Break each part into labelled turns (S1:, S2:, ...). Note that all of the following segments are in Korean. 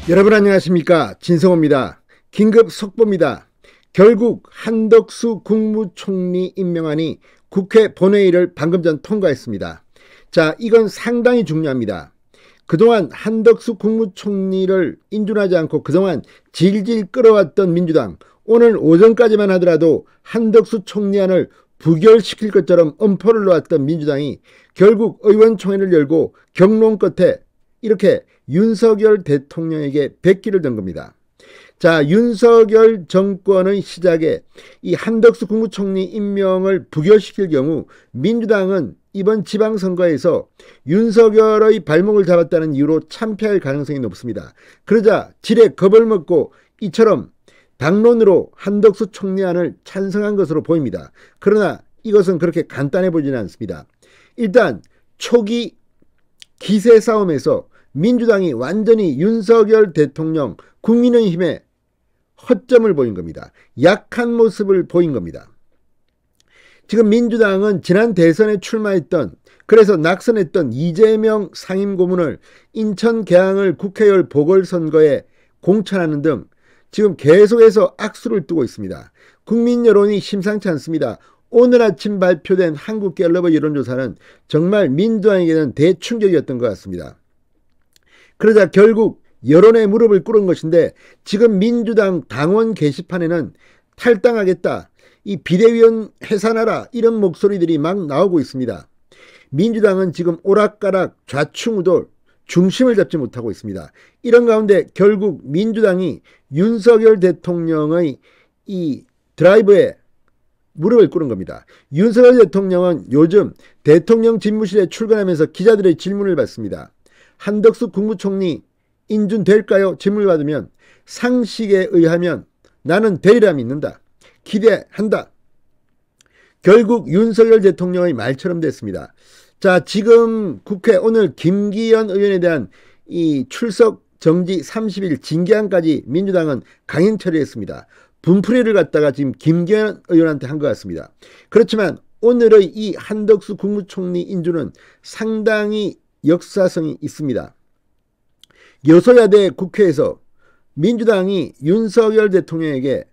S1: 여러분 안녕하십니까, 진성호입니다. 긴급 속보입니다. 결국 한덕수 국무총리 임명안이 국회 본회의를 방금 전 통과했습니다. 자, 이건 상당히 중요합니다. 그동안 한덕수 국무총리를 인준하지 않고 그동안 질질 끌어왔던 민주당, 오늘 오전까지만 하더라도 한덕수 총리안을 부결시킬 것처럼 엄포를 놓았던 민주당이 결국 의원총회를 열고 격론 끝에 이렇게 윤석열 대통령에게 백기를 든 겁니다. 자, 윤석열 정권의 시작에 이 한덕수 국무총리 임명을 부결시킬 경우 민주당은 이번 지방선거에서 윤석열의 발목을 잡았다는 이유로 참패할 가능성이 높습니다. 그러자 지레 겁을 먹고 이처럼 당론으로 한덕수 총리안을 찬성한 것으로 보입니다. 그러나 이것은 그렇게 간단해 보지는 않습니다. 일단 초기 기세 싸움에서 민주당이 완전히 윤석열 대통령 국민의힘에 허점을 보인 겁니다. 약한 모습을 보인 겁니다. 지금 민주당은 지난 대선에 출마했던, 그래서 낙선했던 이재명 상임고문을 인천 계양을 국회의원 보궐선거에 공천하는 등 지금 계속해서 악수를 두고 있습니다. 국민 여론이 심상치 않습니다. 오늘 아침 발표된 한국갤럽의 여론조사는 정말 민주당에게는 대충격이었던 것 같습니다. 그러자 결국 여론의 무릎을 꿇은 것인데, 지금 민주당 당원 게시판에는 탈당하겠다, 이 비대위원 해산하라, 이런 목소리들이 막 나오고 있습니다. 민주당은 지금 오락가락 좌충우돌 중심을 잡지 못하고 있습니다. 이런 가운데 결국 민주당이 윤석열 대통령의 이 드라이브에 무릎을 꿇은 겁니다. 윤석열 대통령은 요즘 대통령 집무실에 출근하면서 기자들의 질문을 받습니다. 한덕수 국무총리 인준될까요? 질문을 받으면 상식에 의하면 나는 되리라 믿는다, 기대한다. 결국 윤석열 대통령의 말처럼 됐습니다. 자, 지금 국회 오늘 김기현 의원에 대한 이 출석 정지 30일 징계안까지 민주당은 강행 처리했습니다. 분풀이를 갖다가 지금 김기현 의원한테 한 것 같습니다. 그렇지만 오늘의 이 한덕수 국무총리 인준은 상당히 역사성이 있습니다. 여소야대 국회에서 민주당이 윤석열 대통령에게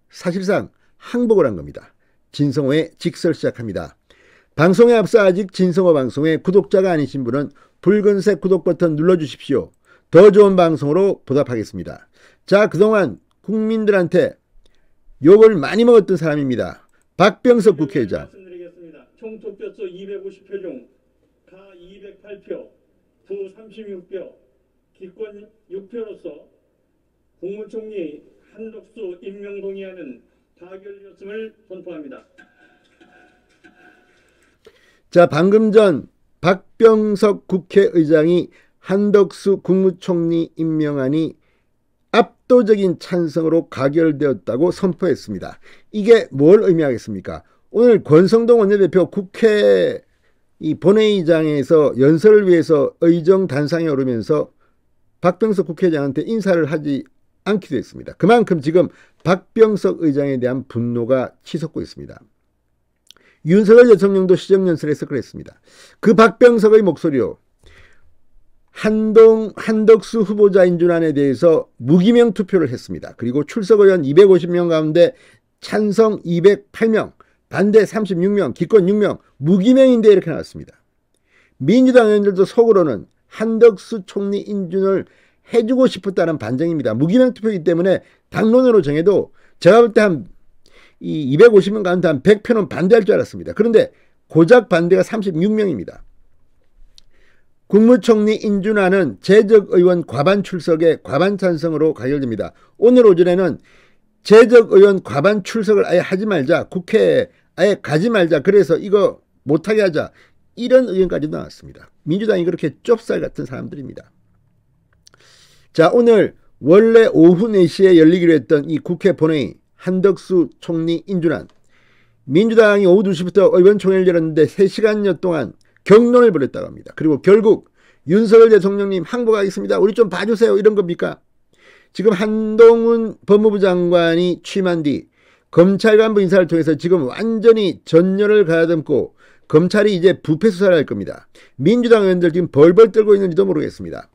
S1: 사실상 항복을 한 겁니다. 진성호의 직설 시작합니다. 방송에 앞서 아직 진성호 방송의 구독자가 아니신 분은 붉은색 구독 버튼 눌러주십시오. 더 좋은 방송으로 보답하겠습니다. 자, 그동안 국민들한테 욕을 많이 먹었던 사람입니다. 박병석 국회의장.
S2: 말씀드리겠습니다. 총 득표수 250표 중 가 208표, 부 36표, 기권 6표로서 국무총리 한덕수 임명 동의안은 가결되었음을 선포합니다.
S1: 자, 방금 전 박병석 국회의장이 한덕수 국무총리 임명안이 압도적인 찬성으로 가결되었다고 선포했습니다. 이게 뭘 의미하겠습니까? 오늘 권성동 원내대표 국회 이 본회의장에서 연설을 위해서 의정 단상에 오르면서 박병석 국회의장한테 인사를 하지 않기도 했습니다. 그만큼 지금 박병석 의장에 대한 분노가 치솟고 있습니다. 윤석열 대통령도 시정연설에서 그랬습니다. 그 박병석의 목소리로 한덕수 후보자 인준안에 대해서 무기명 투표를 했습니다. 그리고 출석 의원 250명 가운데 찬성 208명, 반대 36명, 기권 6명, 무기명인데 이렇게 나왔습니다. 민주당 의원들도 속으로는 한덕수 총리 인준을 해주고 싶었다는 반정입니다. 무기명 투표이기 때문에 당론으로 정해도 제가 볼 때 한 250명 가운데 한 100표는 반대할 줄 알았습니다. 그런데 고작 반대가 36명입니다. 국무총리 인준안은 재적 의원 과반 출석에 과반 찬성으로 가결됩니다. 오늘 오전에는 재적 의원 과반 출석을 아예 하지 말자, 국회에 아예 가지 말자, 그래서 이거 못하게 하자, 이런 의견까지 나왔습니다. 민주당이 그렇게 좁쌀 같은 사람들입니다. 자, 오늘 원래 오후 4시에 열리기로 했던 이 국회 본회의 한덕수 총리 인준안, 민주당이 오후 2시부터 의원총회를 열었는데 3시간여 동안 격론을 벌였다고 합니다. 그리고 결국 윤석열 대통령님 항복하겠습니다, 우리 좀 봐주세요, 이런 겁니까? 지금 한동훈 법무부 장관이 취임한 뒤 검찰 간부 인사를 통해서 지금 완전히 전열을 가다듬고 검찰이 이제 부패 수사를 할 겁니다. 민주당 의원들 지금 벌벌 떨고 있는지도 모르겠습니다.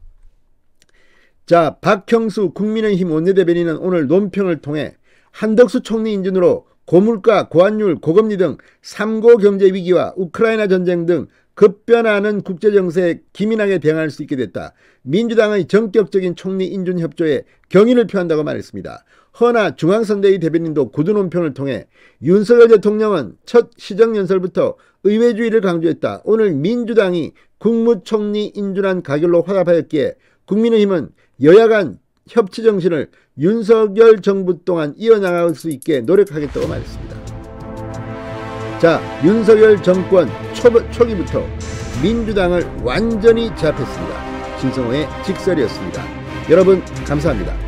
S1: 자, 박형수 국민의힘 원내대변인은 오늘 논평을 통해 한덕수 총리 인준으로 고물가, 고환율, 고금리 등 3고 경제 위기와 우크라이나 전쟁 등 급변하는 국제정세에 기민하게 대응할 수 있게 됐다. 민주당의 전격적인 총리 인준 협조에 경의를 표한다고 말했습니다. 허나 중앙선대위 대변인도 구두 논평을 통해 윤석열 대통령은 첫 시정연설부터 의회주의를 강조했다. 오늘 민주당이 국무총리 인준안 가결로 화답하였기에 국민의힘은 여야 간 협치 정신을 윤석열 정부 동안 이어나갈 수 있게 노력하겠다고 말했습니다. 자, 윤석열 정권 초기부터 민주당을 완전히 제압했습니다. 신성호의 직설이었습니다. 여러분 감사합니다.